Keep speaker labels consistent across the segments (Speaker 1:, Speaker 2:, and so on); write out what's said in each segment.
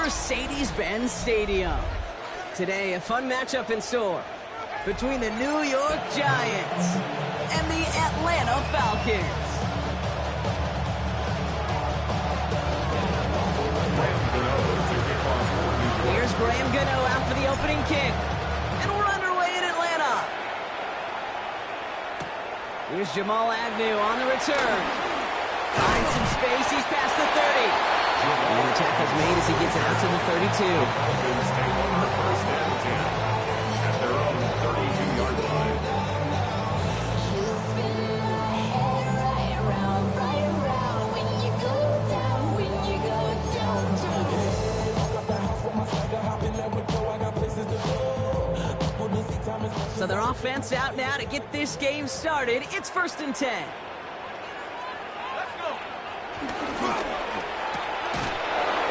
Speaker 1: Mercedes-Benz Stadium. Today, a fun matchup in store between the New York Giants and the Atlanta Falcons. Here's Graham Gano out for the opening kick. And we're underway in Atlanta. Here's Jamal Agnew on the return. Finds some space. He's past the 30. And the tackle's made as he gets it out to the 32.
Speaker 2: Falcons take over first and 10 at their own 32-yard line.
Speaker 1: So their offense out now to get this game started. It's 1st and 10.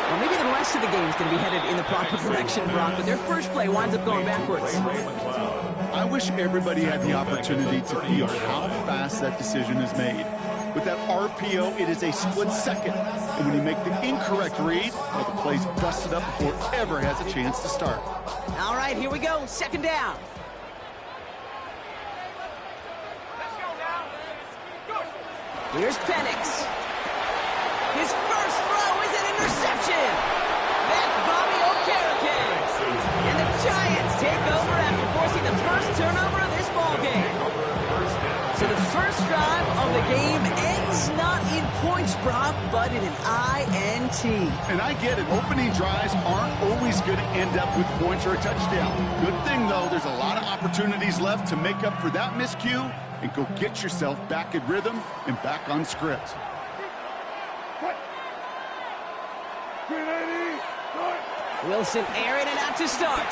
Speaker 1: Well, maybe the rest of the game is going to be headed in the proper direction, Brock, but their first play winds up going backwards.
Speaker 3: I wish everybody had the opportunity to feel how fast that decision is made. With that RPO, it is a split second. And when you make the incorrect read, well, the play's busted up before it ever has a chance to start.
Speaker 1: All right, here we go. 2nd down. Here's Penix. His first throw is an interception. That's Bobby Okereke. And the Giants take over after forcing the first turnover of this ballgame. So the first drive of the game ends not in points, Brock, but in an INT.
Speaker 3: And I get it. Opening drives aren't always going to end up with points or a touchdown. Good thing, though, there's a lot of opportunities left to make up for that miscue and go get yourself back in rhythm and back on script.
Speaker 1: Wilson airing it out to start.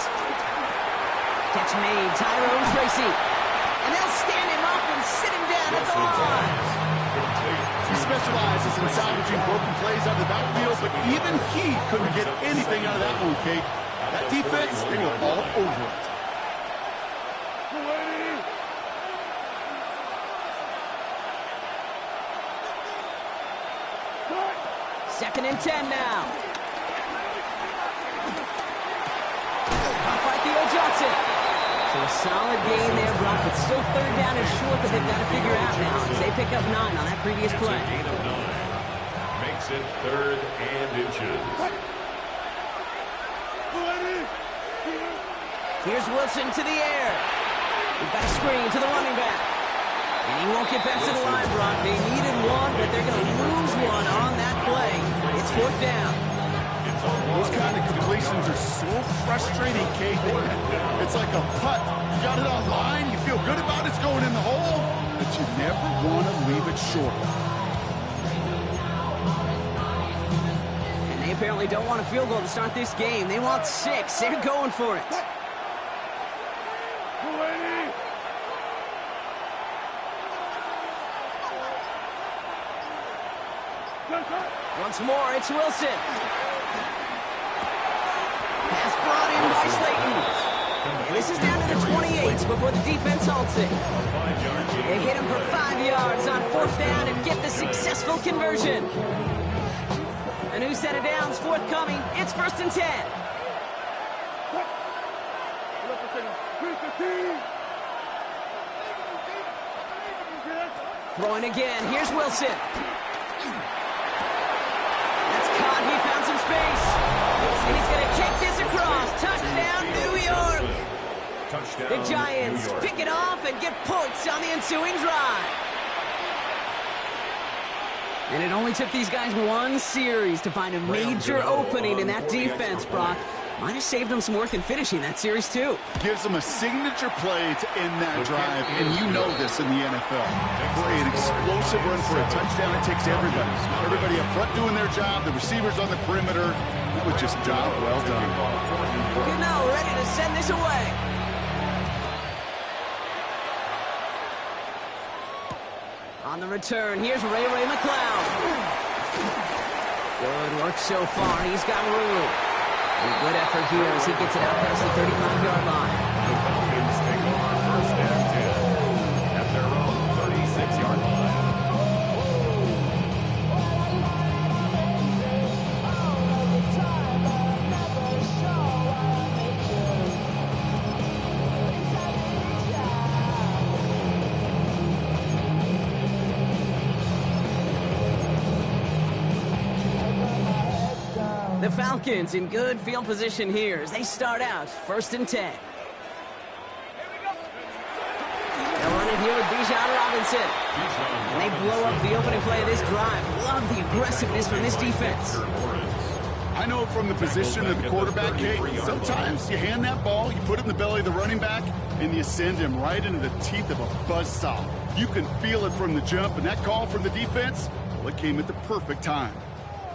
Speaker 1: Catch made, Tyrone Tracy. And they'll stand him up and sit him down at the line.
Speaker 3: He specializes in salvaging broken plays out of the backfield, but even he couldn't get anything out of that one, Kate. That defense, they were all over it.
Speaker 1: 2nd and 10 now. By Theo Johnson. So a solid game there, Brock, but still 3rd down and short that they've got to figure out now as they pick up 9 on that previous play.
Speaker 2: Gain of 9 makes it 3rd and inches.
Speaker 1: Here's Wilson to the air. He's got a screen to the running back. And he won't get back to the line, Brock. They needed one, but they're going to lose one on that play. It's 4th down.
Speaker 3: Those kind of completions are so frustrating, Kate. It's like a putt. You got it on line, you feel good about it's going in the hole, but you never want to leave it short.
Speaker 1: And they apparently don't want a field goal to start this game. They want 6. They're going for it. Once more, it's Wilson. Pass brought in by Slayton. And this is down to the 28 before the defense halts it. They hit him for 5 yards on 4th down and get the successful conversion. A new set of downs forthcoming. It's 1st and 10. Throwing again. Here's Wilson. He found some space. And he's going to kick this across. Touchdown, New York.
Speaker 2: Touchdown,
Speaker 1: the Giants pick it off and get points on the ensuing drive. And it only took these guys one series to find a major opening in that defense, Brock. Might have saved them some work in finishing that series, too.
Speaker 3: Gives them a signature play to end that drive, and you know this in the NFL. For an explosive run for a touchdown, it takes everybody. Everybody up front doing their job, the receivers on the perimeter. That was just job well done.
Speaker 1: Gano ready to send this away. On the return, here's Ray McCloud. Good work so far. He's got room. And a good effort here as he gets it out past the 35-yard line.
Speaker 2: The Falcons take over 1st and 10 at their own 36-yard line.
Speaker 1: The Falcons in good field position here as they start out 1st and 10. They'll run it here with Bijan Robinson. And they blow up the opening play of this drive. Love the aggressiveness from this defense.
Speaker 3: I know from the position of the quarterback, Kate, sometimes you hand that ball, you put it in the belly of the running back, and you send him right into the teeth of a buzzsaw. You can feel it from the jump, and that call from the defense, well, it came at the perfect time.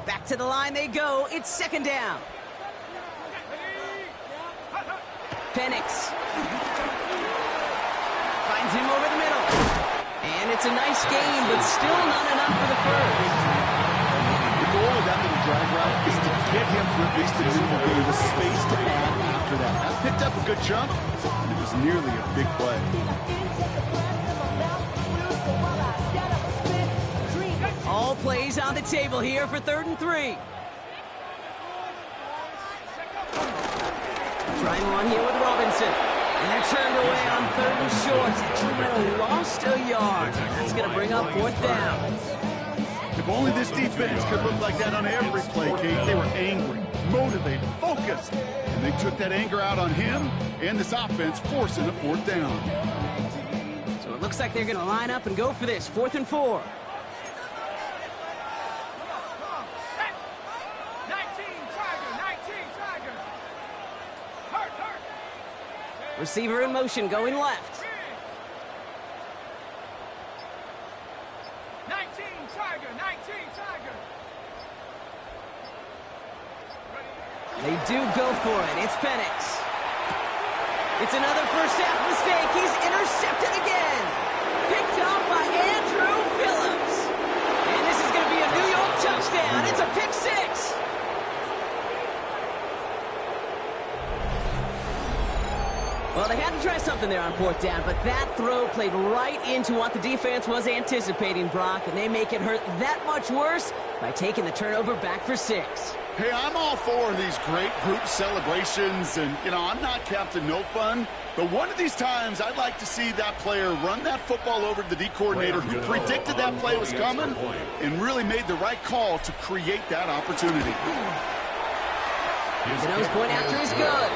Speaker 1: Back to the line they go. It's 2nd down. Penix finds him over the middle. And it's a nice game, but still not enough for the first.
Speaker 3: The goal of that little drag route is to get him for at least a minute gain with space to add after that. That picked up a good chunk, and it was nearly a big play.
Speaker 1: All plays on the table here for 3rd and 3. Trying one here with Robinson. And they're turned away on 3rd and short. Actually might have lost a yard. That's going to bring up 4th down.
Speaker 3: If only this defense could look like that on every play, Kate. They were angry, motivated, focused. And they took that anger out on him and this offense, forcing a 4th down.
Speaker 1: So it looks like they're going to line up and go for this. 4th and 4. Receiver in motion, going left.
Speaker 4: 19 Tiger.
Speaker 1: They do go for it. It's Penix. It's another first half mistake. He's intercepted again. Picked up by Andrew Phillips. And this is going to be a New York touchdown. It's a pick 6. Well, they had to try something there on 4th down, but that throw played right into what the defense was anticipating, Brock, and they make it hurt that much worse by taking the turnover back for 6.
Speaker 3: Hey, I'm all for these great group celebrations, and, you know, I'm not Captain No Fun, but one of these times I'd like to see that player run that football over to the D coordinator who predicted that play was coming and really made the right call to create that opportunity.
Speaker 1: The nose point after is good.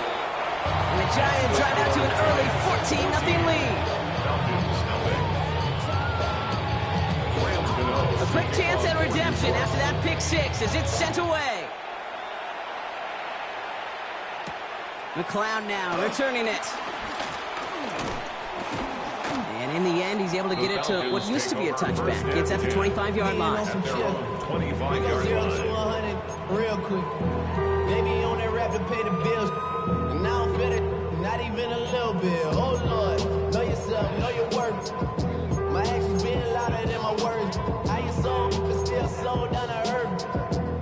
Speaker 1: And the Giants drive out to an early 14-0 lead. A quick chance at redemption after that pick 6 as it's sent away. McLeod now returning it. And in the end, he's able to get it to what used to be a touchback. It's at the 25-yard line.
Speaker 4: 25-yard line. Real quick. Maybe on that rap to pay the bills. And now I'm fitted, not even a little bit. Oh, Lord, know yourself, know your worth. My actions being louder than my words. How you sold, but still sold down to earth.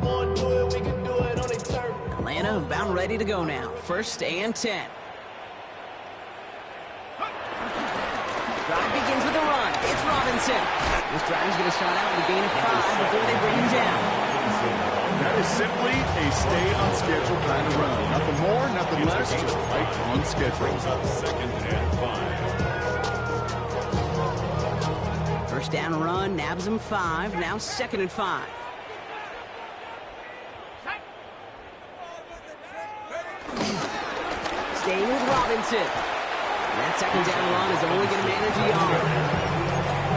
Speaker 4: Wanna do it, we can do it on the turf.
Speaker 1: Atlanta about ready to go now. 1st and 10. Drive begins with a run. It's Robinson. This driver's going to start out with a gain of 5 before they bring him down.
Speaker 3: That is simply a stay-on-schedule kind of run. Nothing more, nothing less, just right on schedule.
Speaker 2: 2nd and 5.
Speaker 1: First down run, nabs him 5. Now 2nd and 5. Staying with Robinson. And that 2nd down run is only going to manage a yard.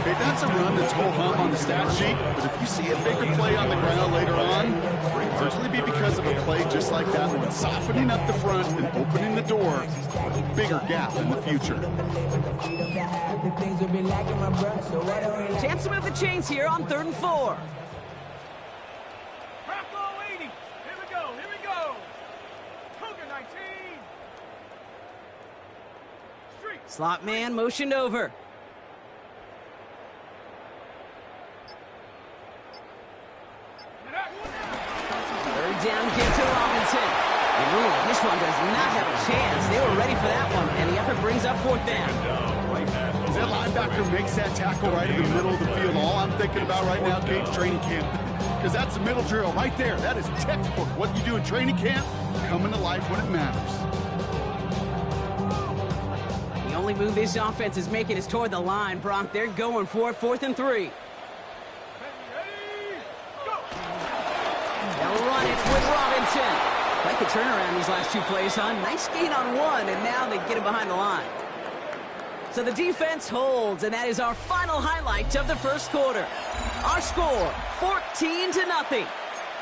Speaker 3: Hey, that's a run that's ho-hum on the stat sheet, but if you see a bigger play on the ground later on, it'll largely be because of a play just like that one, softening up the front and opening the door for a bigger gap in the future.
Speaker 1: Chance to move the chains here on 3rd and 4.
Speaker 4: Bravo 80. Here we go. Cougar 19. Street.
Speaker 1: Slot man motioned over. 3rd down, give to Robinson. And ooh, this one does not have a chance. They were ready for that one, and the effort brings up 4th down.
Speaker 3: As that linebacker makes that tackle right in the middle of the field, all I'm thinking about right now, Kate's training camp. Because that's a middle drill right there. That is textbook. What you do in training camp, coming to life when it matters.
Speaker 1: The only move this offense is making is toward the line, Brock. They're going for it, 4th and 3. They'll run it with Robinson. the turnaround these last two plays, huh? Nice gain on one, and now they get him behind the line. So the defense holds, and that is our final highlight of the first quarter. Our score, 14-0.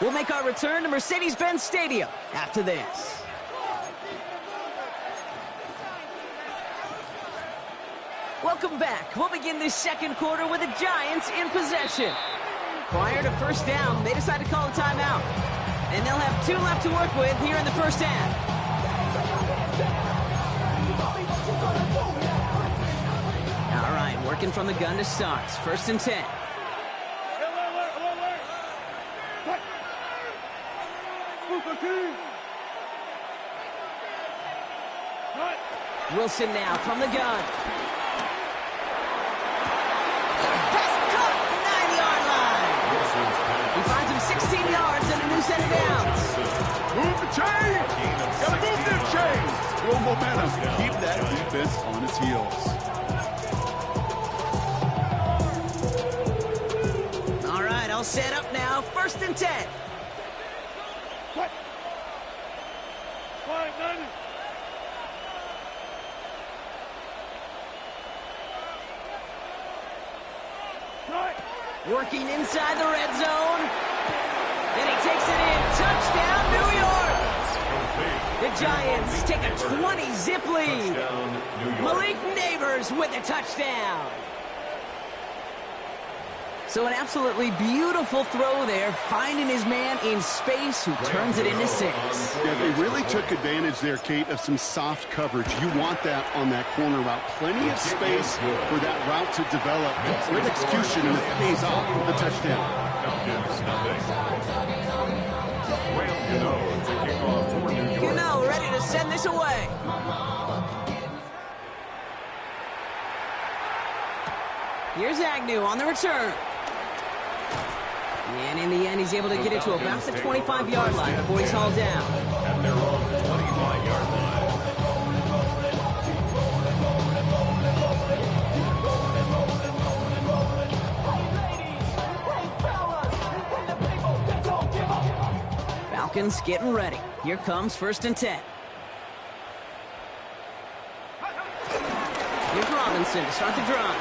Speaker 1: We'll make our return to Mercedes-Benz Stadium after this. Welcome back. We'll begin this second quarter with the Giants in possession. Prior to first down, they decided to call a timeout. And they'll have 2 left to work with here in the first half. All right, working from the gun to start. 1st and 10. Wilson now from the gun. Pass caught, 9-yard line. He finds him 16 yards and a new set of downs.
Speaker 3: Move the chain! Gotta move them chains! Real momentum. Keep that defense on its heels.
Speaker 1: All right, all set up now. 1st and 10.
Speaker 5: What? 5-9.
Speaker 1: Working inside the red zone. And he takes it in. Touchdown, New York. The Giants take a 20-zip lead. Malik Neighbors with a touchdown. So an absolutely beautiful throw there, finding his man in space who turns it into 6.
Speaker 3: Yeah, they really took advantage there, Kate, of some soft coverage. You want that on that corner route. Plenty of space for that route to develop. Great execution, and it pays off for the touchdown.
Speaker 1: Gano ready to send this away. Here's Agnew on the return. And in the end, he's able to get it to about the 25-yard line before he's hauled down.
Speaker 2: At their own 25-yard line.
Speaker 1: Falcons getting ready. Here comes 1st and 10. Here's Robinson to start the drive.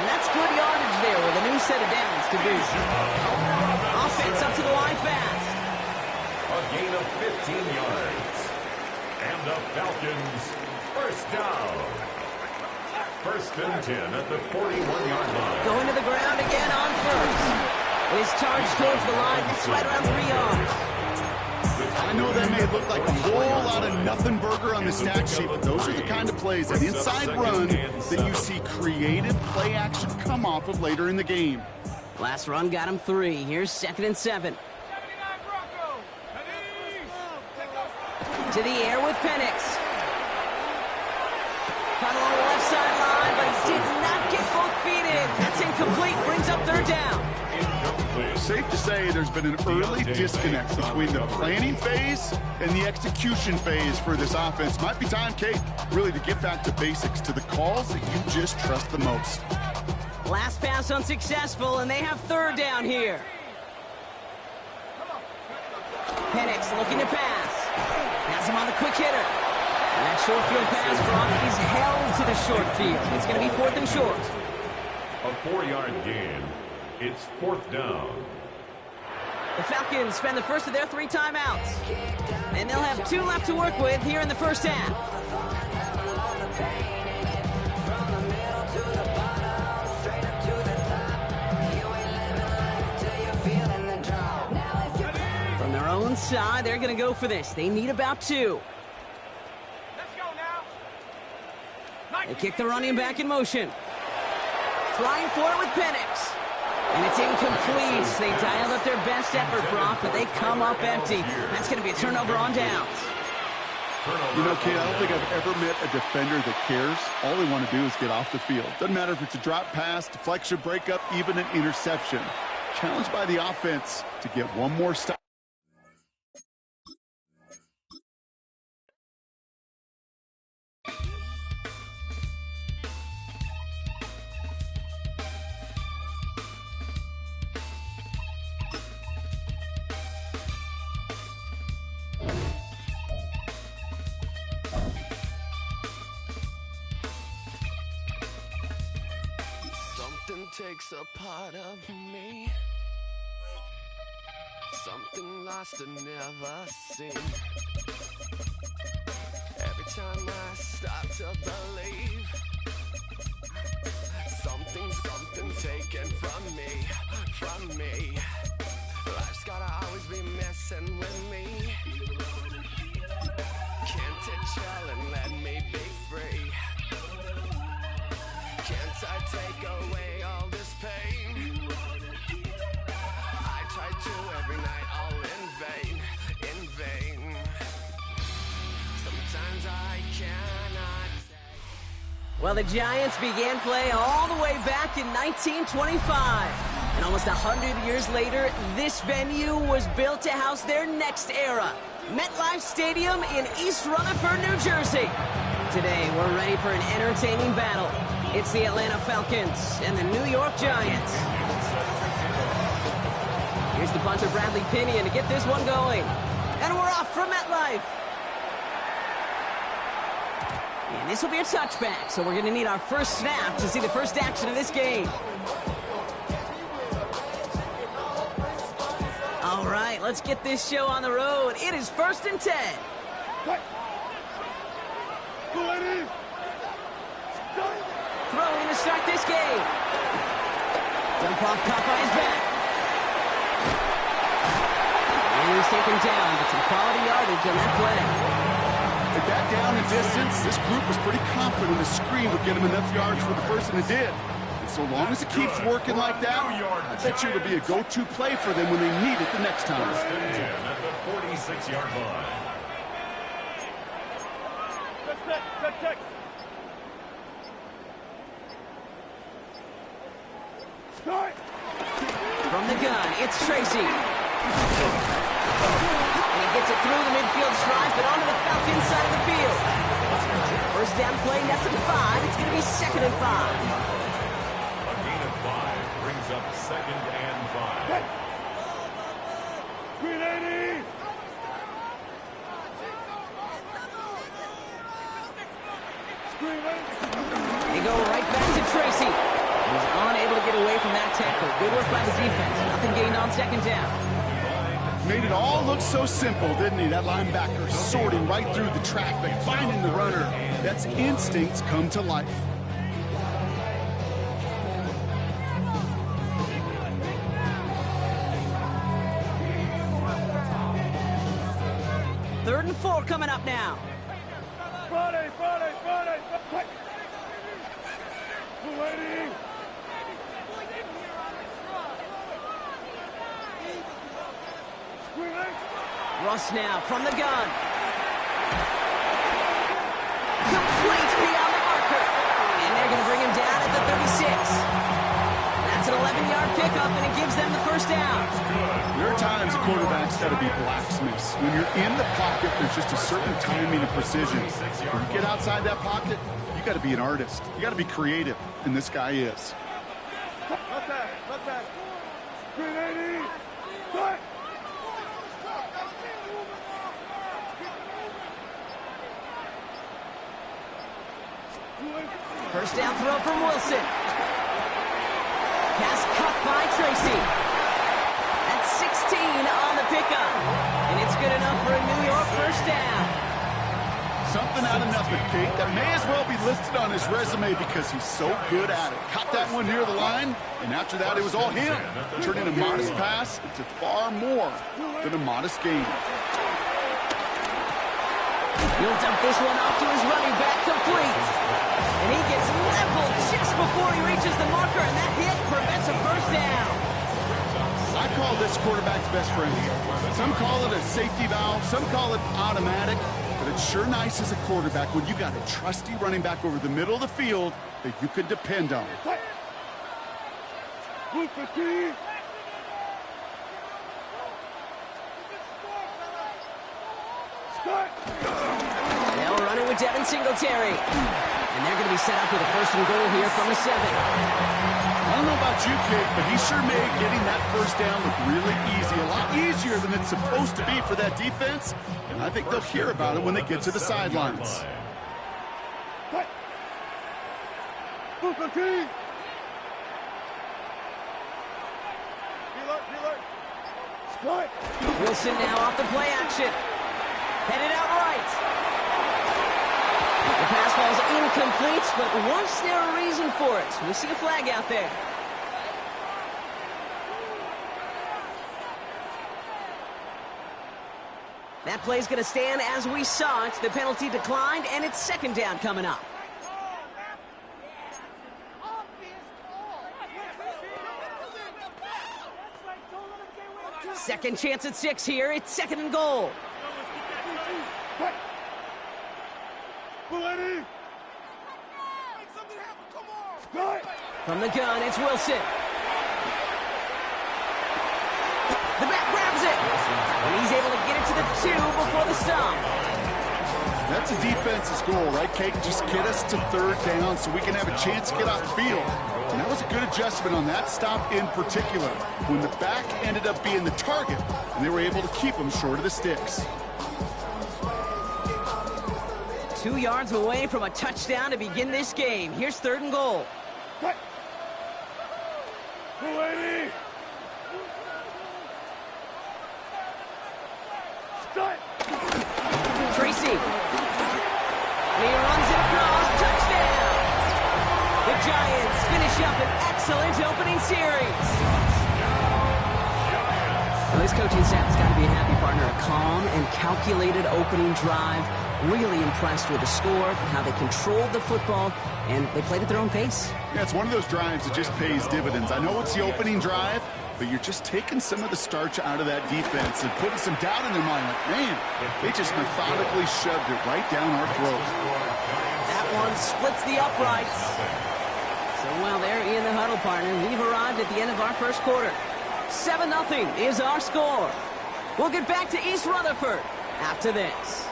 Speaker 1: And that's good yardage there with a new set of downs to boot. Offense up to the line fast.
Speaker 2: A gain of 15 yards. And the Falcons, 1st down. 1st and 10 at the 41-yard line.
Speaker 1: Going to the ground again on 1st. His charge towards the line. That's right around 3 yards.
Speaker 3: I know that may look like a whole lot of nothing burger on the stat sheet, but those are the kind of plays, that inside run, that you see creative play action come off of later in the game.
Speaker 1: Last run got him 3. Here's 2nd and 7. To the air with Penix. Caught along the left sideline, but he did not get both feet in. That's incomplete. Brings up 3rd down.
Speaker 3: Safe to say there's been an early disconnect between the planning phase and the execution phase for this offense. Might be time, Kate, really to get back to basics, to the calls that you just trust the most.
Speaker 1: Last pass unsuccessful, and they have 3rd down here. Penix looking to pass. Has him on the quick hitter. And that short field pass, Brock, is held to the short field. It's going to be 4th and short.
Speaker 2: A 4-yard gain. It's 4th down.
Speaker 1: The Falcons spend the first of their 3 timeouts. And they'll have 2 left to work with here in the first half. From their own side, they're going to go for this. They need about 2.
Speaker 5: Let's go now.
Speaker 1: They kick the running back in motion. Trying for it with Penix. And it's incomplete. They dialed up their best effort, Brock, but they come up empty. That's going to be a turnover on downs.
Speaker 3: You know, Kate, I don't think I've ever met a defender that cares. All they want to do is get off the field. Doesn't matter if it's a drop pass, deflection, breakup, even an interception. Challenged by the offense to get one more stop.
Speaker 6: takes a part of me. Something lost and never seen. Every time I start to believe, something taken from me. Life's gotta always be messing with me. Can't it chill and let me be free? Can't I take away all this pain? I try to every night, all in vain. Sometimes I cannot.
Speaker 1: Well, the Giants began play all the way back in 1925. And almost 100 years later, this venue was built to house their next era. MetLife Stadium in East Rutherford, New Jersey. Today, we're ready for an entertaining battle. It's the Atlanta Falcons and the New York Giants. Here's the punter, Bradley Pinion, to get this one going. And we're off from MetLife. And this will be a touchback, so we're going to need our first snap to see the first action of this game. All right, let's get this show on the road. It is 1st and 10. Throwing to start this game. Dump off, caught by his back. And he's taken down, but some quality yardage on that play.
Speaker 3: With that down and distance, this group was pretty confident the screen would get him enough yards for the first, and it did. And so long as it keeps working like that, I bet you it'll be a go-to play for them when they need it the next time.
Speaker 2: 1st and 10 at the 46-yard line.
Speaker 5: Check. Start.
Speaker 1: From the gun, it's Tracy. And he gets it through the midfield stripe, but onto the Falcons side of the field. First down play, that's at 5. It's going to be 2nd and 5.
Speaker 2: A gain of 5 brings up 2nd and 5.
Speaker 5: 380.
Speaker 1: They go right back to Tracy. He's unable to get away from that tackle. Good work by the defense. Nothing gained on 2nd down.
Speaker 3: Made it all look so simple, didn't he? That linebacker sorting right through the traffic, finding the runner. That's instincts come to life.
Speaker 1: Third and 4 coming up now.
Speaker 5: Friday. 280.
Speaker 1: Russ now from the gun. Complete beyond the marker. And they're going to bring him down at the 36. That's an 11-yard pickup, and it gives them the first down.
Speaker 3: There are times a quarterback's got to be blacksmiths. When you're in the pocket, there's just a certain timing and precision. When you get outside that pocket, you got to be an artist. You got to be creative, and this guy is.
Speaker 5: Left back. 380. Start.
Speaker 1: First down throw from Wilson. Pass cut by Tracy. That's 16 on the pickup. And it's good enough for a New York first down.
Speaker 3: Something out of nothing, Kate. That may as well be listed on his resume because he's so good at it. Caught that one near the line, and after that it was all him. Turning a modest pass into far more than a modest gain.
Speaker 1: He'll dump this one off to his running back, complete. And he gets leveled just before he reaches the marker, and that hit prevents a first down.
Speaker 3: I call this quarterback's best friend. Some call it a safety valve, some call it automatic, but it's sure nice as a quarterback when you got a trusty running back over the middle of the field that you can depend on.
Speaker 1: They'll run it with Devin Singletary. And they're going to be set up with a 1st and goal here from the 7.
Speaker 3: I don't know about you, kid, but he sure made getting that first down look really easy. A lot easier than it's supposed to be for that defense. And I think they'll hear about it when they get to the sidelines.
Speaker 1: Wilson now off the play action. Headed out right. The pass falls incomplete, but was there a reason for it? We see a flag out there. That play's going to stand as we saw it. The penalty declined, and it's second down coming up. Second chance at 6 here. It's second and goal. From the gun, it's Wilson. The back grabs it. And he's able to get it to the 2 before the stop.
Speaker 3: That's a defense's goal, right, Kate? Just get us to third down so we can have a chance to get off the field. And that was a good adjustment on that stop in particular, when the back ended up being the target, and they were able to keep him short of the sticks.
Speaker 1: 2 yards away from a touchdown to begin this game. Here's third and goal. Tracy. And he runs it across. Touchdown. The Giants finish up an excellent opening series. Well, this coaching staff has got to be a happy partner. A calm and calculated opening drive. Really impressed with the score, how they controlled the football, and they played at their own pace.
Speaker 3: Yeah, it's one of those drives that just pays dividends. I know it's the opening drive, but you're just taking some of the starch out of that defense and putting some doubt in their mind. Like, man, they just methodically shoved it right down our throat.
Speaker 1: That one splits the uprights. So, well, there in the huddle, partner. We've arrived at the end of our first quarter. 7-0 is our score. We'll get back to East Rutherford after this.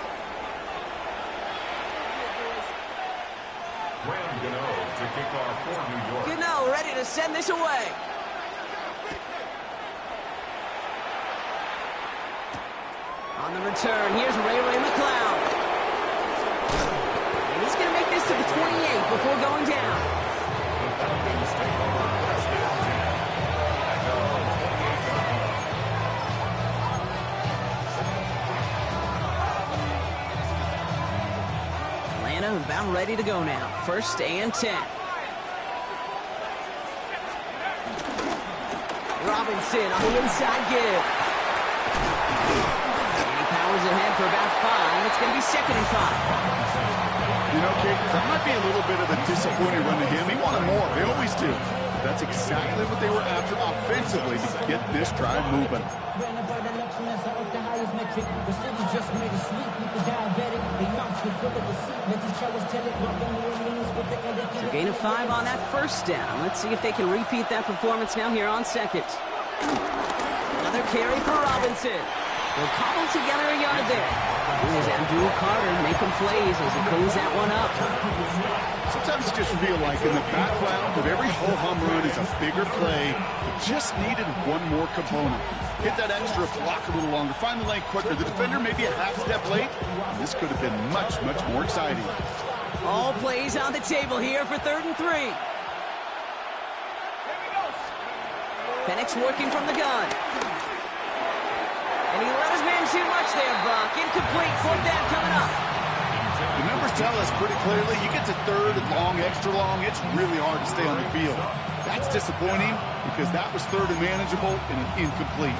Speaker 2: To kick off for New York.
Speaker 1: Gano ready to send this away. On the return, here's Ray McLeod. And he's going to make this to the 28 before going down.
Speaker 2: The Falcons take over first and 10 at the 28 yard line.
Speaker 1: Atlanta about ready to go now. First and 10. Robinson on the inside give. And he powers ahead for about 5. It's going to be second and 5.
Speaker 3: You know, Kate, that might be a little bit of a disappointing run to him. He wanted more. They always do. That's exactly what they were after offensively to get this drive moving.
Speaker 1: So gain of 5 on that first down. Let's see if they can repeat that performance now here on second. Another carry for Robinson. They'll cobble together a yard there. Here's Abdul Carter making plays as he cleans that one up.
Speaker 3: Sometimes you just feel like in the background of every ho-hum run is a bigger play. It just needed one more component. Hit that extra block a little longer. Find the lane quicker. The defender may be a half step late. This could have been much, much more exciting.
Speaker 1: All plays on the table here for third and 3. Penix working from the gun. And he let his man too much there, Buck. Incomplete. Fourth down coming up.
Speaker 3: The numbers tell us pretty clearly, you get to third and long, extra long, it's really hard to stay on the field. That's disappointing because that was third and manageable and an incomplete.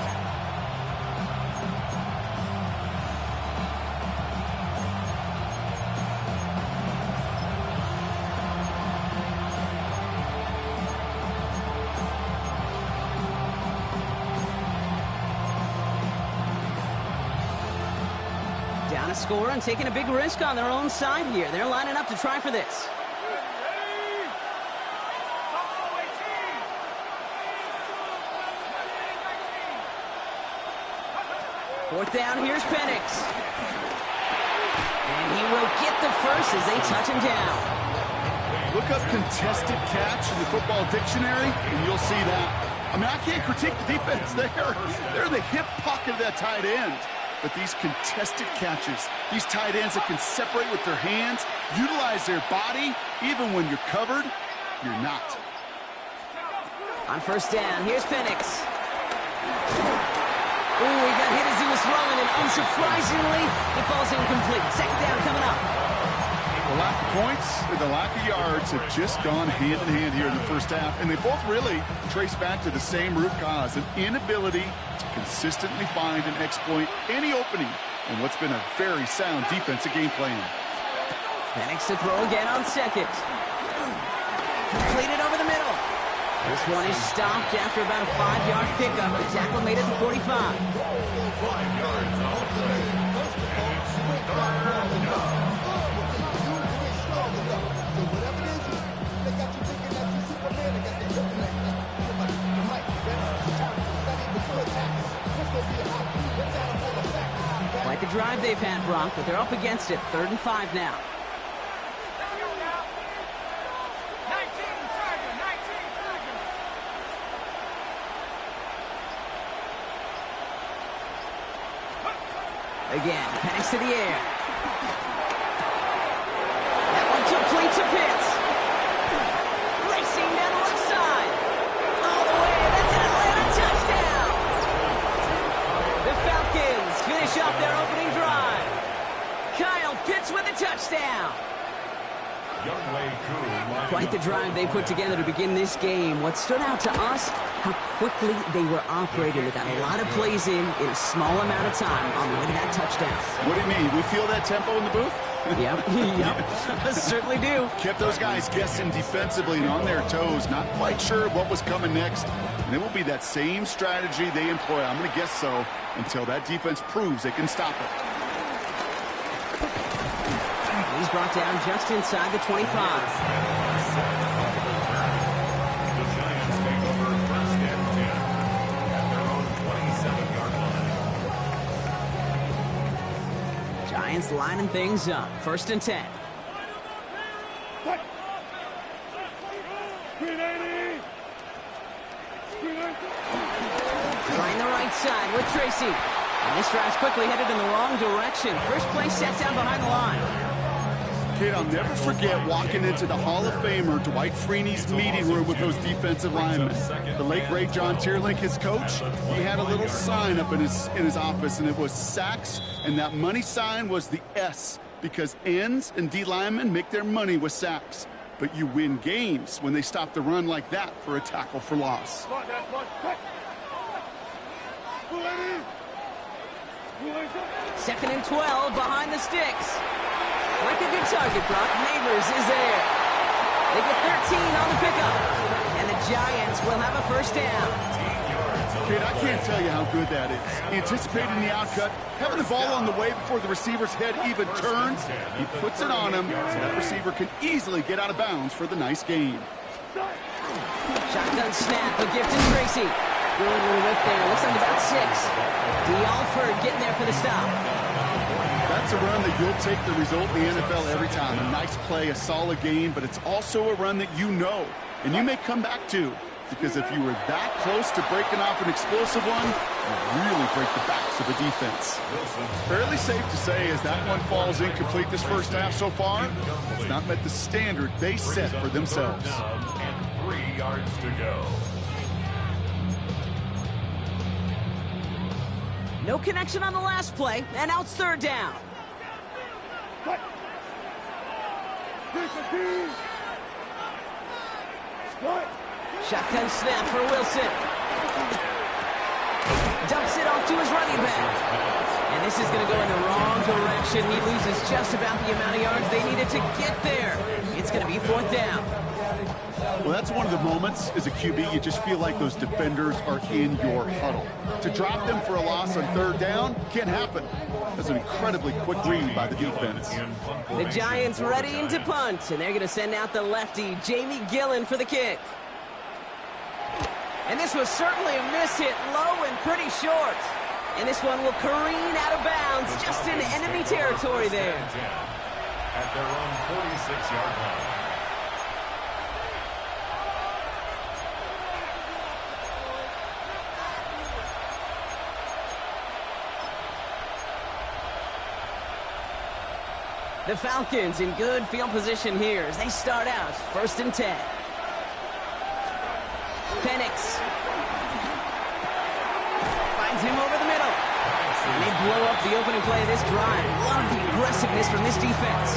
Speaker 1: Down a score and taking a big risk on their own side here. They're lining up to try for this. Fourth down, here's Penix. And he will get the first as they touch him down.
Speaker 3: Look up contested catch in the football dictionary, and you'll see that. I mean, I can't critique the defense there. They're in the hip pocket of that tight end. But these contested catches, these tight ends that can separate with their hands, utilize their body, even when you're covered, you're not.
Speaker 1: On first down, here's Penix. Ooh, he got hit as he was throwing, and unsurprisingly, it falls incomplete. Second down coming up.
Speaker 3: The lack of points and the lack of yards have just gone hand in hand here in the first half, and they both really trace back to the same root cause, an inability to consistently find and exploit any opening in what's been a very sound defensive game plan.
Speaker 1: Penix to throw again on second. Completed over the middle. This one is stopped after about a 5-yard pickup. The tackle made it to 45.
Speaker 2: 5 yards off the play. And it's third down.
Speaker 1: Quite the drive they've had, Brock, but they're up against it. 3rd and 5 now. Again, Penix to the air. That one complete to Pitts. Racing down the left side. All the way, that's an Atlanta touchdown. The Falcons finish off their opening drive. Kyle Pitts with a touchdown. Quite the drive they put together to begin this game. What stood out to us, how quickly they were operating. They got a lot of plays in a small amount of time on the way to that touchdown.
Speaker 3: What do you mean? We feel that tempo in the booth?
Speaker 1: Yep. Certainly do.
Speaker 3: Kept those guys guessing defensively and on their toes, not quite sure what was coming next. And it will be that same strategy they employ, I'm going to guess so, until that defense proves they can stop it.
Speaker 1: He's brought down just inside the 25.
Speaker 2: The Giants take over 1st and 10 at their own 27-yard line.
Speaker 1: Giants lining things up. 1st and 10. Trying the right side with Tracy. And this drive's quickly headed in the wrong direction. First play set down behind the line.
Speaker 3: Kid, I'll never forget walking into the Hall of Famer Dwight Freeney's meeting room with those defensive linemen. The late great John Tierlink, his coach, he had a little sign up in his office, and it was sacks, and that money sign was the S, because ends and D linemen make their money with sacks. But you win games when they stop the run like that for a tackle for loss.
Speaker 1: 2nd and 12 behind the sticks. Like a good target, Brock. Neighbors is there. They get 13 on the pickup. And the Giants will have a 1st down.
Speaker 3: Kid, I can't tell you how good that is. Anticipating the outcut, having the ball on the way before the receiver's head even turns. He puts it on him, so that receiver can easily get out of bounds for the nice gain.
Speaker 1: Shotgun snap, a gift to Tracy. Good little whip there. Looks like about 6. D'Alford getting there for the stop.
Speaker 3: That's a run that you'll take the result in the NFL every time. A nice play, a solid game, but it's also a run that you know, and you may come back to, because if you were that close to breaking off an explosive one, you really break the backs of the defense. Fairly safe to say as that one falls incomplete this first half so far, it's not met the standard they set for themselves.
Speaker 2: And 3 yards to go.
Speaker 1: No connection on the last play, and now it's 3rd down. Shotgun snap for Wilson. Dumps it off to his running back. And this is going to go in the wrong direction. He loses just about the amount of yards they needed to get there. It's going to be 4th down.
Speaker 3: Well, that's one of the moments as a QB, you just feel like those defenders are in your huddle. To drop them for a loss on 3rd down can't happen. That's an incredibly quick read by the defense.
Speaker 1: The Giants ready to punt, and they're going to send out the lefty, Jamie Gillen, for the kick. And this was certainly a miss hit low and pretty short. And this one will careen out of bounds just in enemy territory there.
Speaker 2: At their own 46-yard line.
Speaker 1: The Falcons in good field position here as they start out 1st and 10. Penix finds him over the middle. And they blow up the opening play of this drive. Love the aggressiveness from this defense.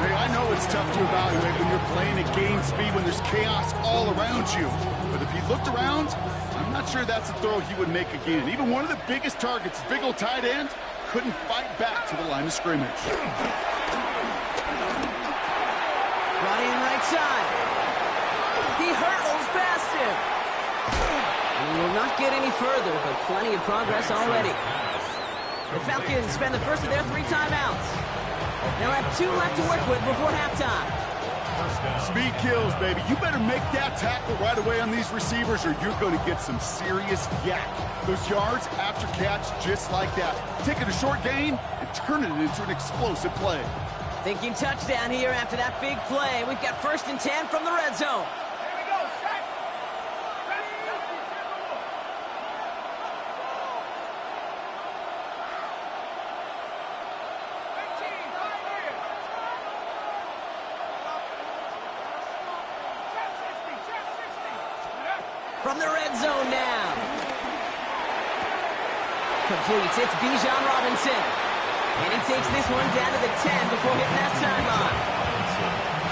Speaker 3: Hey, I know it's tough to evaluate when you're playing at game speed, when there's chaos all around you. But if he looked around, I'm not sure that's a throw he would make again. Even one of the biggest targets, big old tight end, couldn't fight back to the line of scrimmage.
Speaker 1: Brought in right side. He hurdles past him. And he will not get any further, but plenty of progress already. The Falcons spend the first of their 3 timeouts. They'll have 2 left to work with before halftime.
Speaker 3: Speed kills, baby. You better make that tackle right away on these receivers or you're going to get some serious yak. Those yards after catch just like that. Taking a short gain and turning it into an explosive play.
Speaker 1: Thinking touchdown here after that big play. We've got 1st and 10 from the red zone. From the red zone now. Completes. It's Bijan Robinson. And he takes this one down to the 10 before hitting that sideline.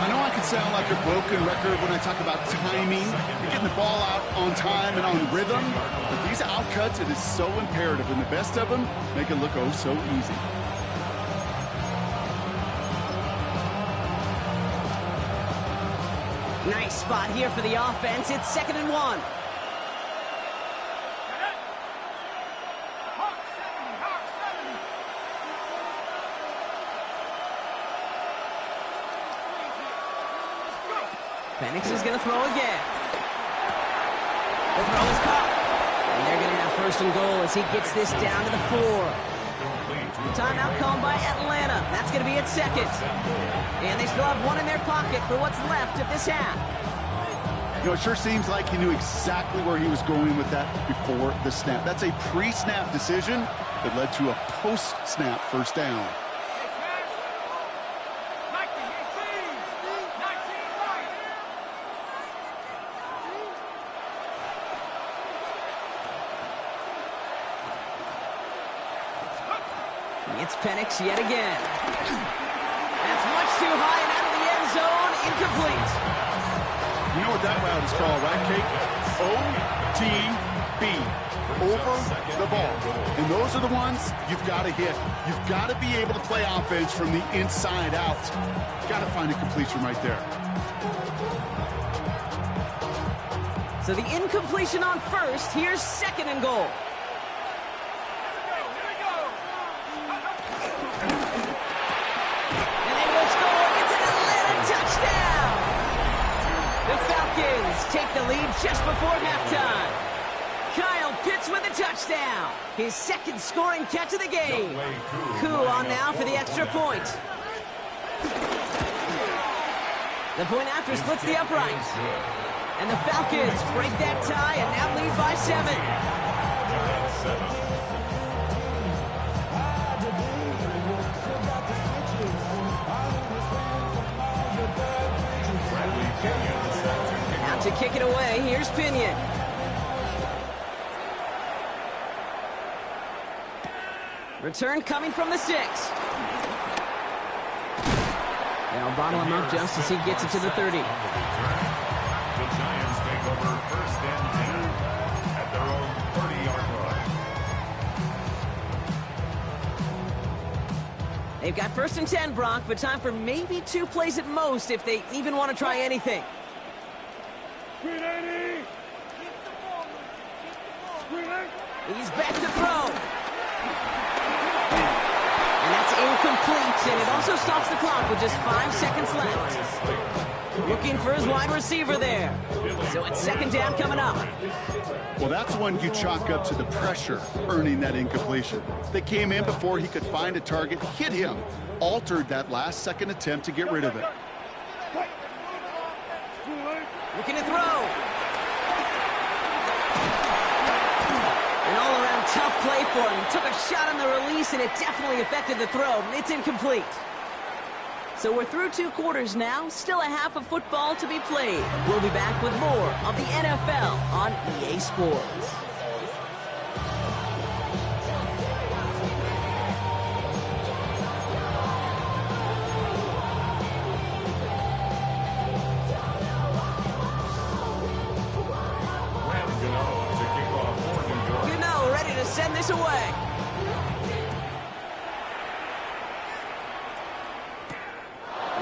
Speaker 3: I know I can sound like a broken record when I talk about timing, getting the ball out on time and on rhythm, but these outcuts, it is so imperative, and the best of them make it look oh so easy.
Speaker 1: Nice spot here for the offense. It's 2nd and 1. Penix is going to throw again. The throw is caught. And they're going to have 1st and goal as he gets this down to the 4. Timeout called by Atlanta. That's going to be its 2nd. And they still have 1 in their pocket for what's left of this half.
Speaker 3: You know, it sure seems like he knew exactly where he was going with that before the snap. That's a pre-snap decision that led to a post-snap 1st down.
Speaker 1: It's Penix yet again. That's much too high and out of the end zone. Incomplete.
Speaker 3: You know what that route is called, right, Kate? O-T-B. Over the ball. And those are the ones you've got to hit. You've got to be able to play offense from the inside out. Got to find a completion right there.
Speaker 1: So the incompletion on 1st. Here's 2nd and goal. Take the lead just before halftime. Kyle Pitts with a touchdown. His 2nd scoring catch of the game. Koo on now for the extra point. The point after splits the uprights. And the Falcons break that tie and now lead by 7. To kick it away, here's Pinion. Return coming from the 6. They'll bottle him up just as he gets it to the 30.
Speaker 2: The Giants take over 1st and 10 at their own 30-yard line.
Speaker 1: They've got 1st and 10, Brock, but time for maybe 2 plays at most if they even want to try anything. He's back to throw. And that's incomplete, and it also stops the clock with just 5 seconds left. Looking for his wide receiver there. So it's 2nd down coming up.
Speaker 3: Well, that's one you chalk up to the pressure earning that incompletion. They came in before he could find a target, hit him, altered that last-second attempt to get rid of it.
Speaker 1: Looking to throw. An all-around tough play for him. He took a shot on the release, and it definitely affected the throw. It's incomplete. So we're through 2 quarters now. Still a half of football to be played. We'll be back with more of the NFL on EA Sports.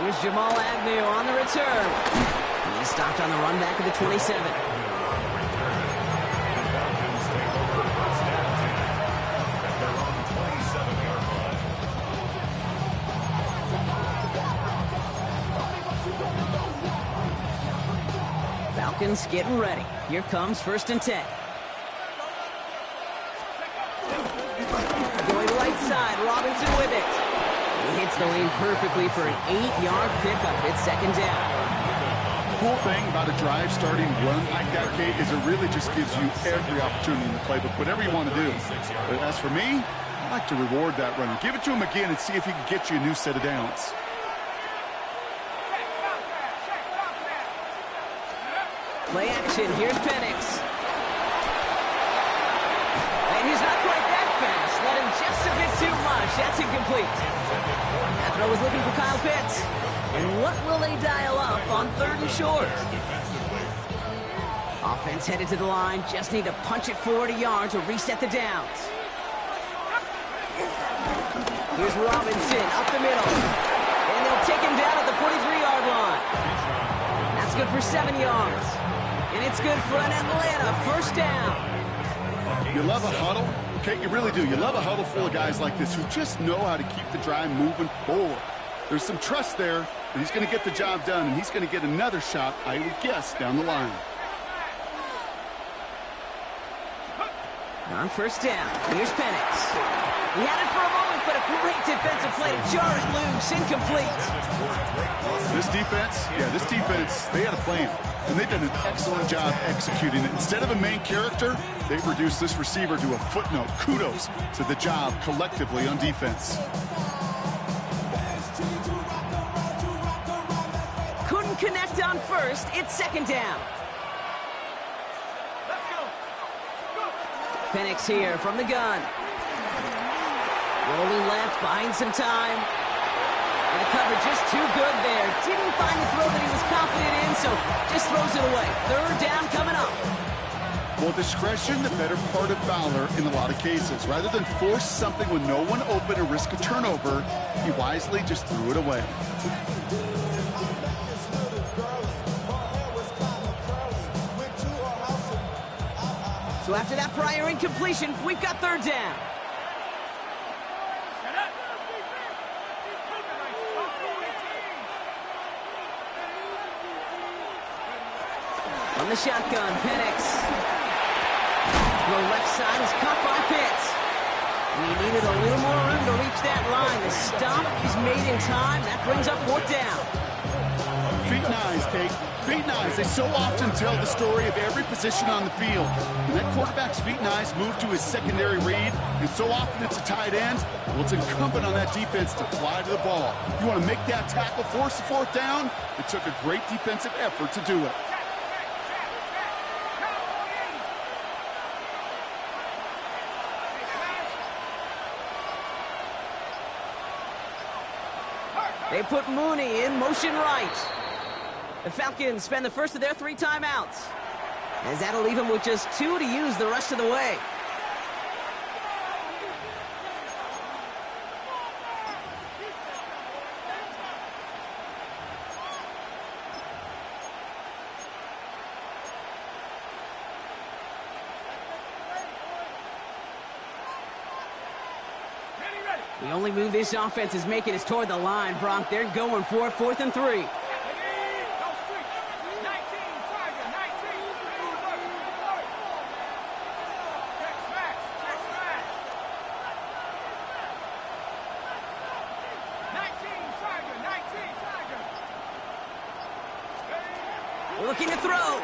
Speaker 1: Here's Jamal Agnew on the return. He's stopped on the run back of the 27. Falcons getting ready. Here comes 1st and 10. Going right side, Robinson with it. He hits the lane perfectly for an 8-yard pickup. It's 2nd down.
Speaker 3: The cool thing about a drive starting run like that, Kate, is it really just gives you every opportunity in the playbook, whatever you want to do. But as for me, I like to reward that runner. Give it to him again and see if he can get you a new set of downs.
Speaker 1: Play action. Here's Penix. And he's not quite that fast. Let him just a bit too much. That's incomplete. That throw was looking for Kyle Pitts. And what will they dial up on 3rd and short? Offense headed to the line. Just need to punch it forward a yard to reset the downs. Here's Robinson up the middle. And they'll take him down at the 43-yard line. That's good for 7 yards. And it's good for an Atlanta 1st down.
Speaker 3: You love a huddle? Okay, you really do. You love a huddle full of guys like this who just know how to keep the drive moving forward. There's some trust there that he's going to get the job done, and he's going to get another shot, I would guess, down the line.
Speaker 1: On 1st down, here's Penix. He had it for a moment, but a great defensive play to jar it loose, incomplete.
Speaker 3: This defense, they had a plan, and they've done an excellent job executing it. Instead of a main character, they've reduced this receiver to a footnote. Kudos to the job collectively on defense.
Speaker 1: Couldn't connect on 1st. It's 2nd down. Penix here from the gun. Rolling left, buying some time. And the cover just too good there. Didn't find the throw that he was confident in, so just throws it away. 3rd down coming up.
Speaker 3: Well, discretion, the better part of valor in a lot of cases. Rather than force something with no one open or risk a turnover, he wisely just threw it away.
Speaker 1: So after that prior incompletion, we've got 3rd down. On the shotgun, Penix. The left side is caught by Pitts. And he needed a little more room to reach that line. The stop is made in time. That brings up 4th down.
Speaker 3: Feet and eyes, Kate. Feet and eyes. They so often tell the story of every position on the field. When that quarterback's feet and eyes move to his secondary read, and so often it's a tight end, well, it's incumbent on that defense to fly to the ball. You want to make that tackle, force the 4th down? It took a great defensive effort to do it.
Speaker 1: They put Mooney in motion right. The Falcons spend the first of their 3 timeouts, as that'll leave them with just 2 to use the rest of the way. The only move this offense is making is toward the line, Bronk. They're going for it, 4th and 3. Looking to throw.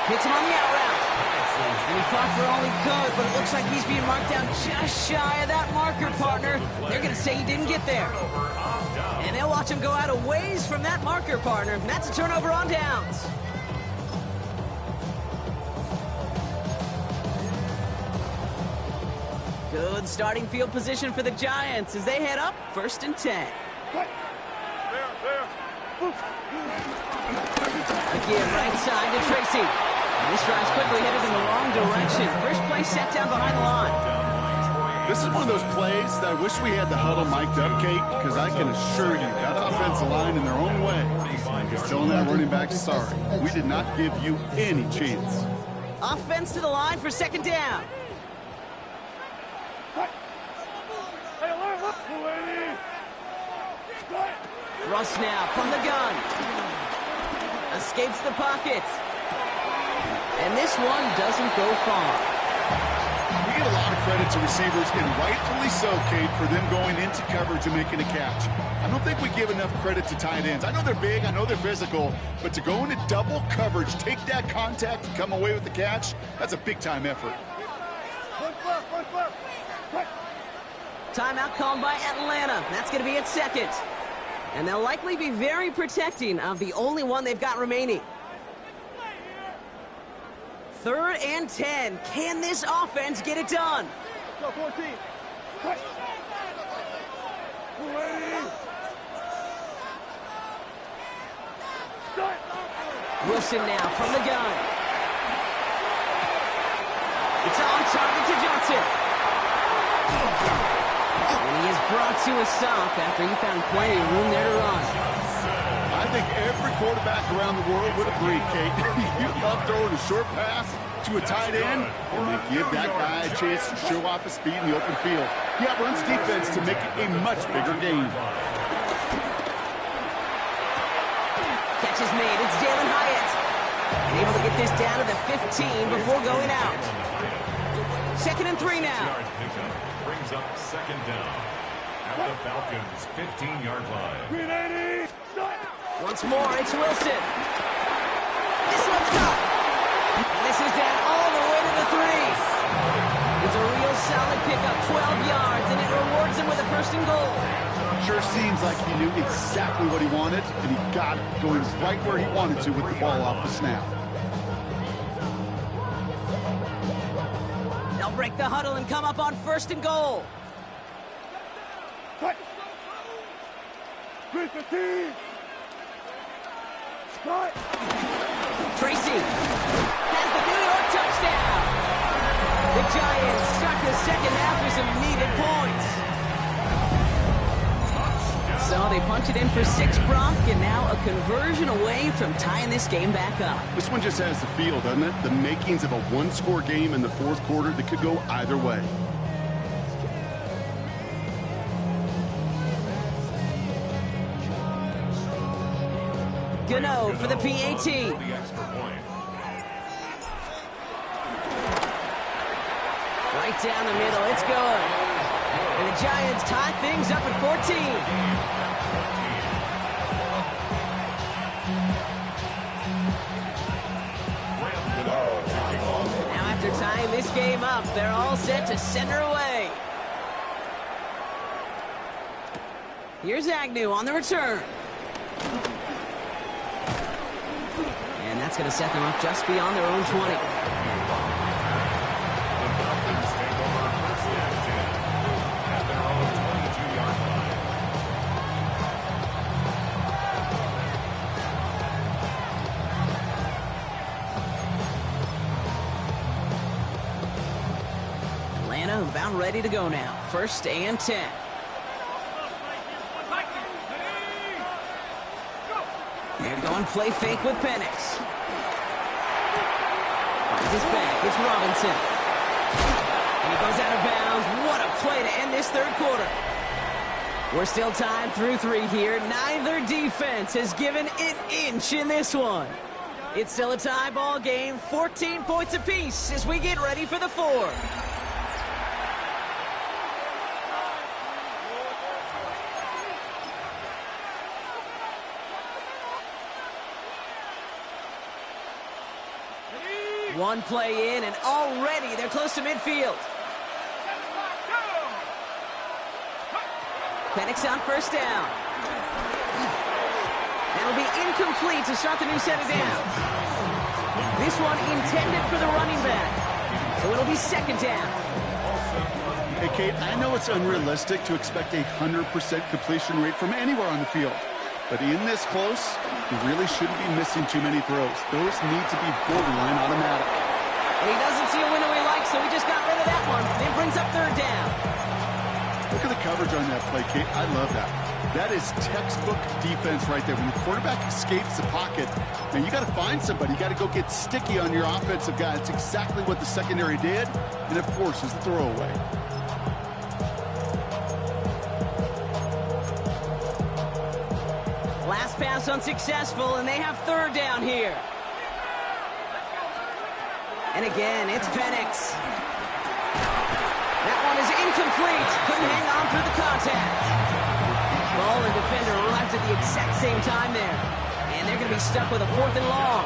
Speaker 1: Hits him on the out route. And he fought for all he could, but it looks like he's being marked down just shy of that marker, partner. They're going to say he didn't get there. And they'll watch him go out a ways from that marker, partner. And that's a turnover on downs. Good starting field position for the Giants as they head up 1st and 10. Again, right side to Tracy. And this drive's quickly headed in the wrong direction. First play set down behind the line.
Speaker 3: This is one of those plays that I wish we had the huddle mic'd up, Kate, because I can assure you that offensive line in their own way is telling that running back, sorry, we did not give you any chance.
Speaker 1: Offense to the line for second down. Russ now from the gun. Escapes the pocket. And this one doesn't go far.
Speaker 3: We give a lot of credit to receivers, and rightfully so, Kate, for them going into coverage and making a catch. I don't think we give enough credit to tight ends. I know they're big, I know they're physical, but to go into double coverage, take that contact, and come away with the catch, that's a big-time effort.
Speaker 1: Timeout called by Atlanta. That's going to be its second. And they'll likely be very protecting of the only one they've got remaining. 3rd and 10. Can this offense get it done? Wilson now from the gun. It's on target to Johnson. And he is brought to a stop after he found plenty of room there to run.
Speaker 3: I think every quarterback around the world would agree, Kate. You love throwing a short pass to a tight end and then give that guy a chance to show off his speed in the open field. He outruns defense to make it a much bigger game.
Speaker 1: Catch is made. It's Jalen Hyatt. And able to get this down to the 15 before going out. 2nd and 3 now.
Speaker 2: Brings up 2nd down at the Falcons' 15-yard line.
Speaker 1: Once more, it's Wilson. This one's caught. And this is down all the way to the 3. It's a real solid pickup, 12 yards, and it rewards him with a 1st and goal.
Speaker 3: Sure seems like he knew exactly what he wanted, and he got it going right where he wanted to with the ball off the snap.
Speaker 1: They'll break the huddle and come up on 1st and goal. Tracy has the New York touchdown. The Giants start the second half with some needed points. So they punch it in for 6, Brock, and now a conversion away from tying this game back up.
Speaker 3: This one just has the feel, doesn't it? The makings of a one-score game in the 4th quarter that could go either way.
Speaker 1: Gano for the PAT. Right down the middle, it's good. And the Giants tie things up at 14. Now after tying this game up, they're all set to send her away. Here's Agnew on the return. And that's going to set them up just beyond their own 20. Atlanta about ready to go now. 1st and 10. They're going play fake with Penix. Finds his back. It's Robinson. And he goes out of bounds. What a play to end this 3rd quarter. We're still tied through 3 here. Neither defense has given an inch in this one. It's still a tie ball game. 14 points apiece as we get ready for the 4th. One play in, and already they're close to midfield. Penix on 1st down. That'll be incomplete to start the new set of downs. This one intended for the running back. So it'll be 2nd down.
Speaker 3: Hey, Kate, I know it's unrealistic to expect a 100% completion rate from anywhere on the field. But in this close, you really shouldn't be missing too many throws. Those need to be borderline automatic.
Speaker 1: And he doesn't see a window he likes, so he just got rid of that one. play brings up third down.
Speaker 3: Look at the coverage on that play, Kate. I love that. That is textbook defense right there. When the quarterback escapes the pocket, man, you got to find somebody. You got to go get sticky on your offensive guy. It's exactly what the secondary did, and it forces the throwaway.
Speaker 1: Last pass unsuccessful, and they have third down here. And again, it's Penix. That one is incomplete. Couldn't hang on through the contact. Ball and defender arrived at the exact same time there. And they're going to be stuck with a 4th and long.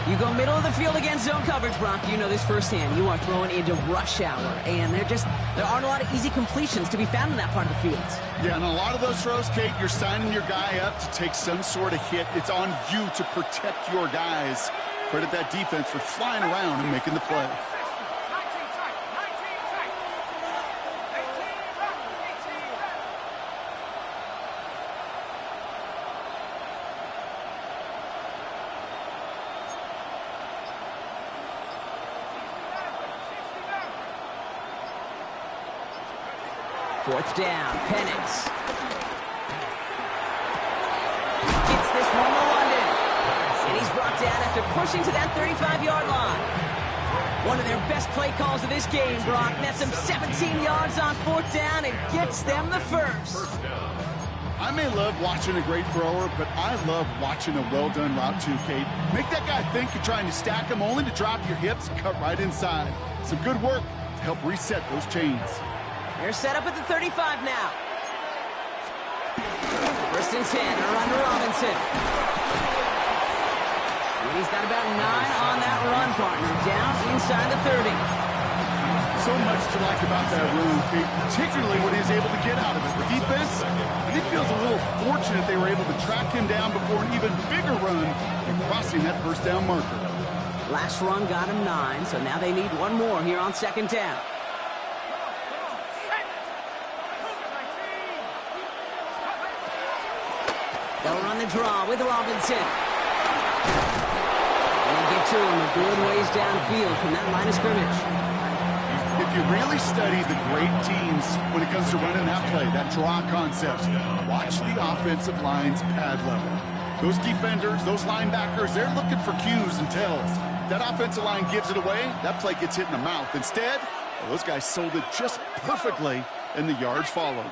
Speaker 1: You go middle of the field against zone coverage, Brock. You know this firsthand. You are throwing into rush hour. And there aren't a lot of easy completions to be found in that part of the field.
Speaker 3: Yeah, and a lot of those throws, Kate, you're signing your guy up to take some sort of hit. It's on you to protect your guys. Credit that defense for flying around and making the play.
Speaker 1: Fourth down, Penix. Gets this one to London. And he's brought down after pushing to that 35-yard line. One of their best play calls of this game, Brock. Nets them 17 yards on 4th down and gets them the first.
Speaker 3: I may love watching a great thrower, but I love watching a well-done route too, Kate. Make that guy think you're trying to stack him, only to drop your hips and cut right inside. Some good work to help reset those chains.
Speaker 1: They're set up at the 35 now. First and 10, they're under Robinson. And he's got about 9 on that run, partner, down inside the 30.
Speaker 3: So much to like about that run, Kate, particularly what he's able to get out of it. The defense, I think, feels a little fortunate they were able to track him down before an even bigger run and crossing that first down marker.
Speaker 1: Last run got him 9, so now they need one more here on 2nd down. They'll run the draw with Robinson. And they get to him a good ways downfield from that line of scrimmage.
Speaker 3: If you really study the great teams when it comes to running that play, that draw concept, watch the offensive line's pad level. Those defenders, those linebackers, they're looking for cues and tells. If that offensive line gives it away, that play gets hit in the mouth. Instead, well, those guys sold it just perfectly, and the yards followed.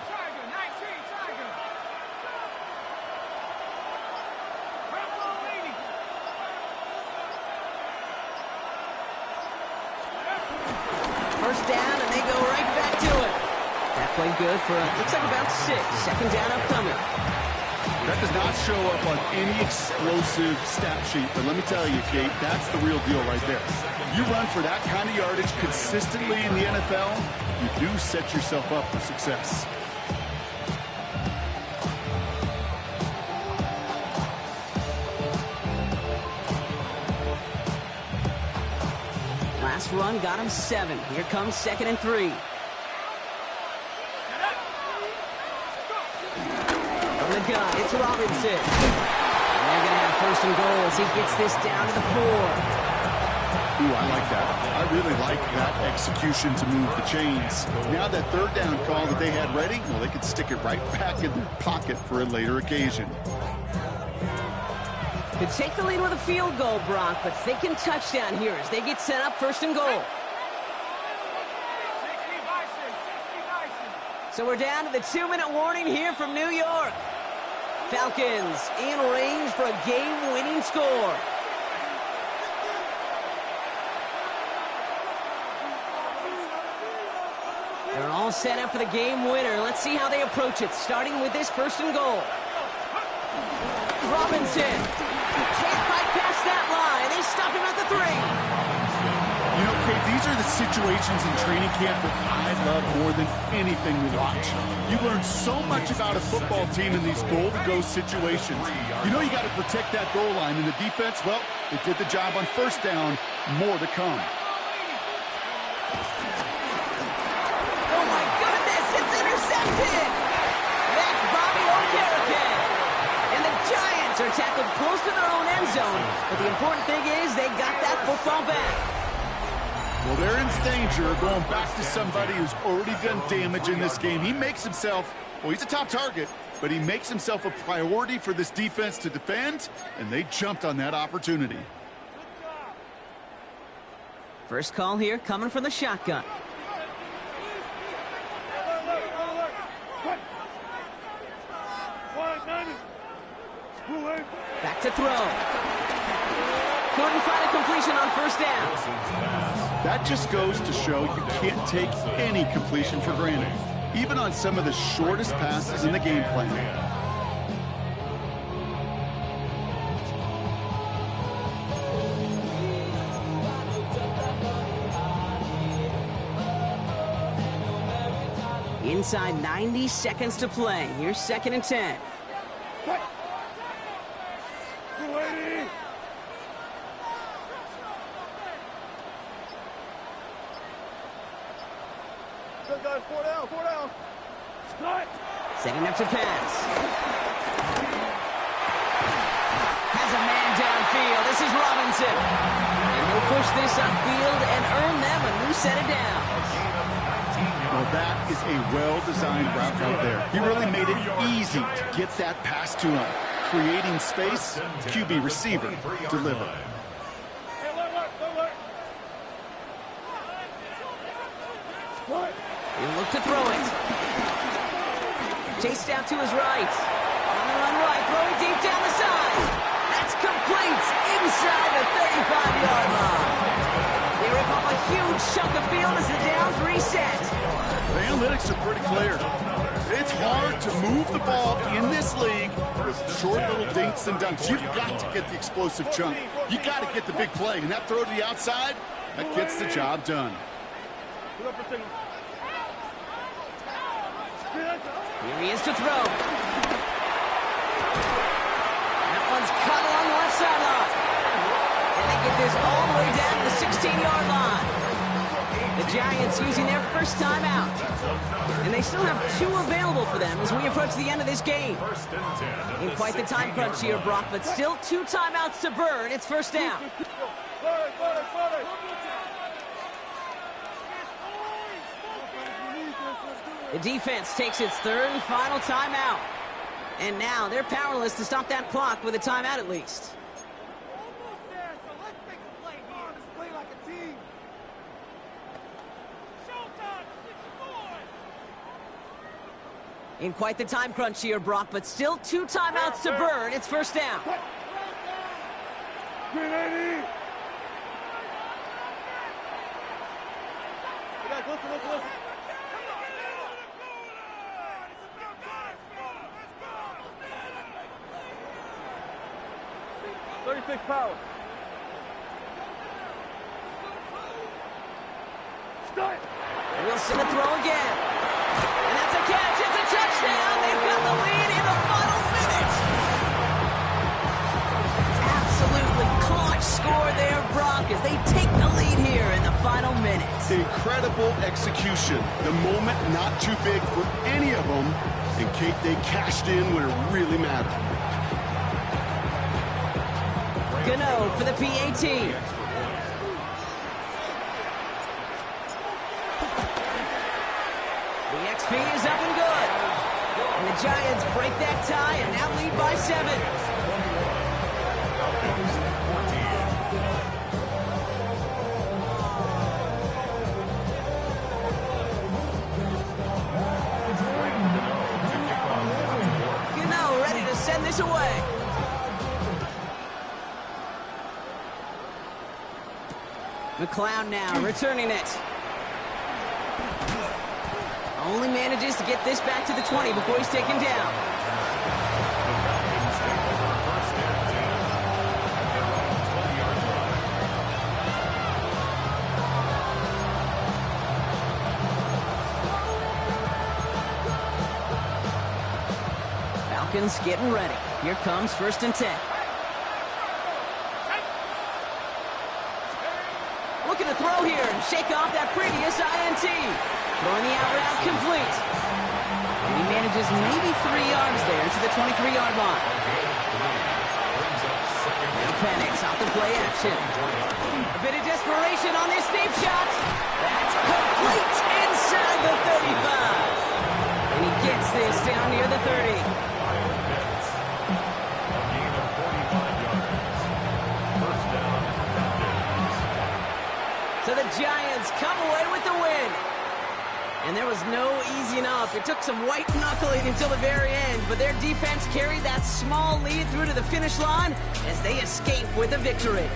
Speaker 1: Played good for, looks like about 6. 2nd down upcoming.
Speaker 3: That does not show up on any explosive stat sheet, but let me tell you, Kate, that's the real deal right there. You run for that kind of yardage consistently in the NFL, you do set yourself up for success.
Speaker 1: Last run got him 7. Here comes 2nd and 3. The gun, it's Robinson. And they're going to have 1st and goal as he gets this down to the 4.
Speaker 3: Ooh, I like that. I really like that execution to move the chains. Now that 3rd down call that they had ready, well, they could stick it right back in their pocket for a later occasion.
Speaker 1: Could take the lead with a field goal, Brock, but thinking touchdown here as they get set up 1st and goal. So we're down to the 2-minute warning here from New York. Falcons in range for a game-winning score. They're all set up for the game winner. Let's see how they approach it, starting with this 1st and goal. Robinson can't quite pass that line. They stop him at the 3.
Speaker 3: You know, Kate, these are the situations in training camp that I love more than anything to watch. You learn so much about a football team in these goal-to-go situations. You know you got to protect that goal line, and the defense, well, they did the job on 1st down. More to come.
Speaker 1: Oh, my goodness, it's intercepted! That's Bobby Okereke. And the Giants are tackled close to their own end zone, but the important thing is they got that football back.
Speaker 3: Well, they're in danger of going back to somebody who's already done damage in this game. He makes himself, well, he's a top target, but he makes himself a priority for this defense to defend, and they jumped on that opportunity.
Speaker 1: First call here coming from the shotgun. Back to throw. Couldn't find a completion on first down.
Speaker 3: That just goes to show you can't take any completion for granted, even on some of the shortest passes in the game plan.
Speaker 1: Inside 90 seconds to play. Here's 2nd and 10. Setting up to pass. Has a man downfield. This is Robinson. And he'll push this upfield and earn them a new set of downs.
Speaker 3: Well, that is a well-designed route right there. He really made it easy to get that pass to him. Creating space, QB receiver, deliver.
Speaker 1: He'll look to throw it. Chased out to his right. On the run right, throwing deep down the side. That's complete inside the 35-yard line. They rip off a huge chunk of field as the downs reset.
Speaker 3: The analytics are pretty clear. It's hard to move the ball in this league with short little dinks and dunks. You've got to get the explosive chunk. You got to get the big play, and that throw to the outside, that gets the job done.
Speaker 1: Here he is to throw. That one's cut along the left sideline. And they get this all the way down to the 16-yard line. The Giants using their first timeout. And they still have 2 available for them as we approach the end of this game. In quite the time crunch here, Brock, but still 2 timeouts to burn. It's first down. The defense takes its 3rd and final timeout. And now they're powerless to stop that clock with a timeout at least. In quite the time crunch here, Brock, but still 2 timeouts to burn. It's first down.
Speaker 5: Listen. 36 power. Start.
Speaker 1: Wilson to throw again. And that's a catch. It's a touchdown. They've got the lead in the final minute. Absolutely clutch score there, Brock, as they take the lead here in the final minute.
Speaker 3: Incredible execution. The moment not too big for any of them. And Kate, they cashed in when it really mattered.
Speaker 1: Gano for the PAT. The XP is up and good. And the Giants break that tie and now lead by 7. Gano ready to send this away. McLeod now returning it. Only manages to get this back to the 20 before he's taken down. Falcons getting ready. Here comes 1st and 10. Looking to throw here and shake off that previous INT. Throwing the out route complete. And he manages maybe 3 yards there to the 23-yard line. Now Penix off the play action. A bit of desperation on this deep shot. That's complete inside the 35. And he gets this down near the 30. So the Giants come away with the win. And there was no easing up. It took some white knuckling until the very end, but their defense carried that small lead through to the finish line as they escape with a victory.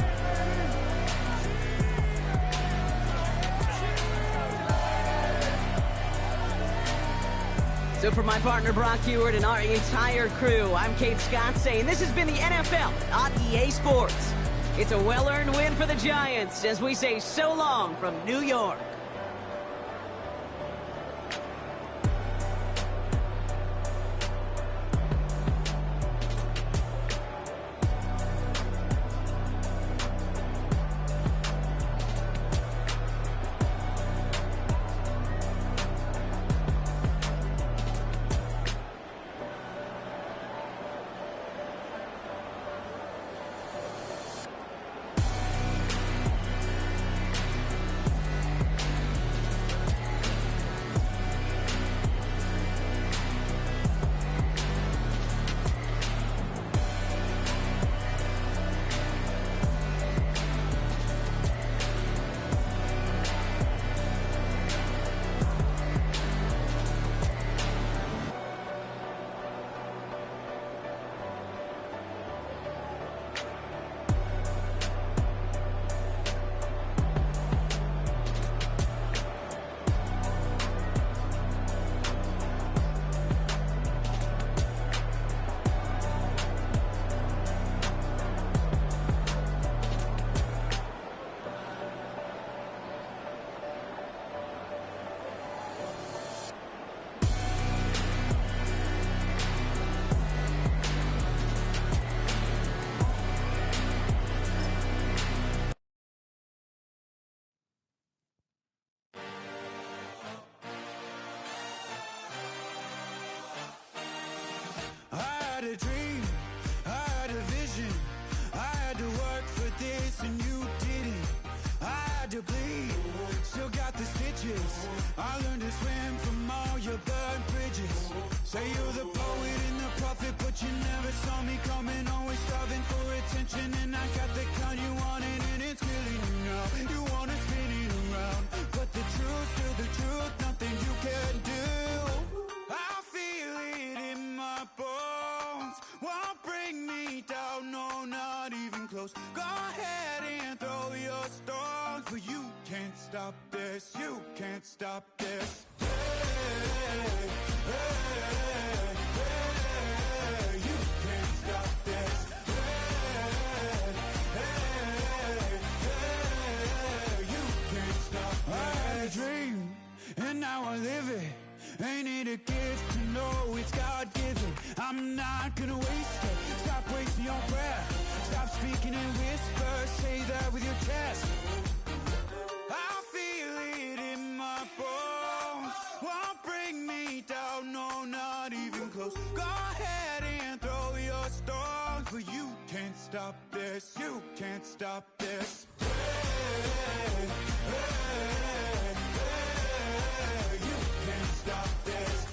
Speaker 1: So for my partner Brock Heward and our entire crew, I'm Kate Scott saying this has been the NFL on EA Sports. It's a well-earned win for the Giants as we say so long from New York.
Speaker 7: A dream, I had a vision, I had to work for this and you didn't. I had to bleed, still got the stitches. I learned to swim from all your burnt bridges. Say you're the poet and the prophet, but you never saw me coming. Always starving for attention, and I got the kind you wanted, and it's killing you now. You wanna spin it around, but the truth's still the truth, nothing you can do. I feel it in my bones, won't bring me down, no, not even close. Go ahead and throw your stones, but you can't stop this, you can't stop this. Hey, hey, hey, you can't stop this. Hey, hey, hey, you can't stop this. I had a dream, and now I live it. Ain't it a gift to know it's God-given? I'm not gonna waste it. Stop wasting your breath. Stop speaking in whispers. Say that with your chest. I feel it in my bones, won't bring me down, no, not even close. Go ahead and throw your stones, but you can't stop this, you can't stop this. Hey, hey, hey, you can't stop this.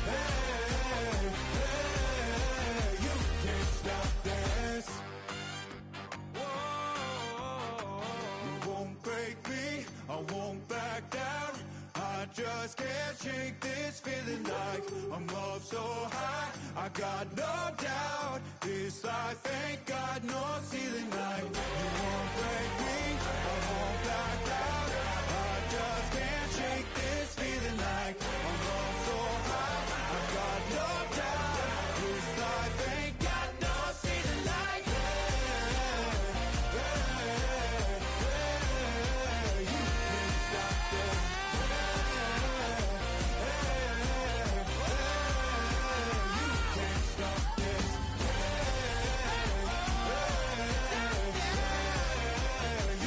Speaker 7: Hey, hey, hey, you can't stop this. Whoa, you won't break me, I won't back down. I just can't shake this feeling like I'm up so high. I got no doubt, this life ain't got no ceiling like. You won't break me, I won't back down. I just can't shake this feeling like I'm up so high. I got no doubt, this life ain't got no ceiling like. Hey, hey, hey, you can't stop this. You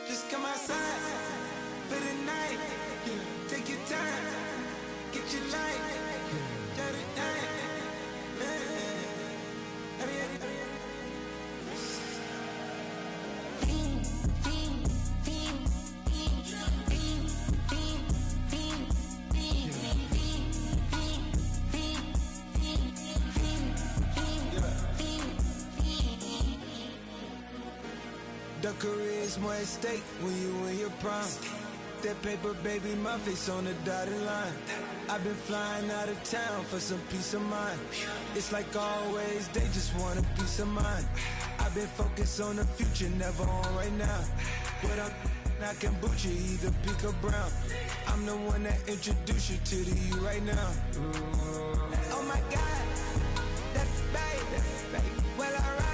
Speaker 7: Just come outside for the night. Take your time, get your life, shut it down. The career's more at stake when you in your prime. That paper, baby, my face on the dotted line. I've been flying out of town for some peace of mind. It's like always, they just want a peace of mind. I've been focused on the future, never on right now. But I can boot you either pink or brown. I'm the one that introduced you to the you right now. Oh my God, that's baby. Well, alright.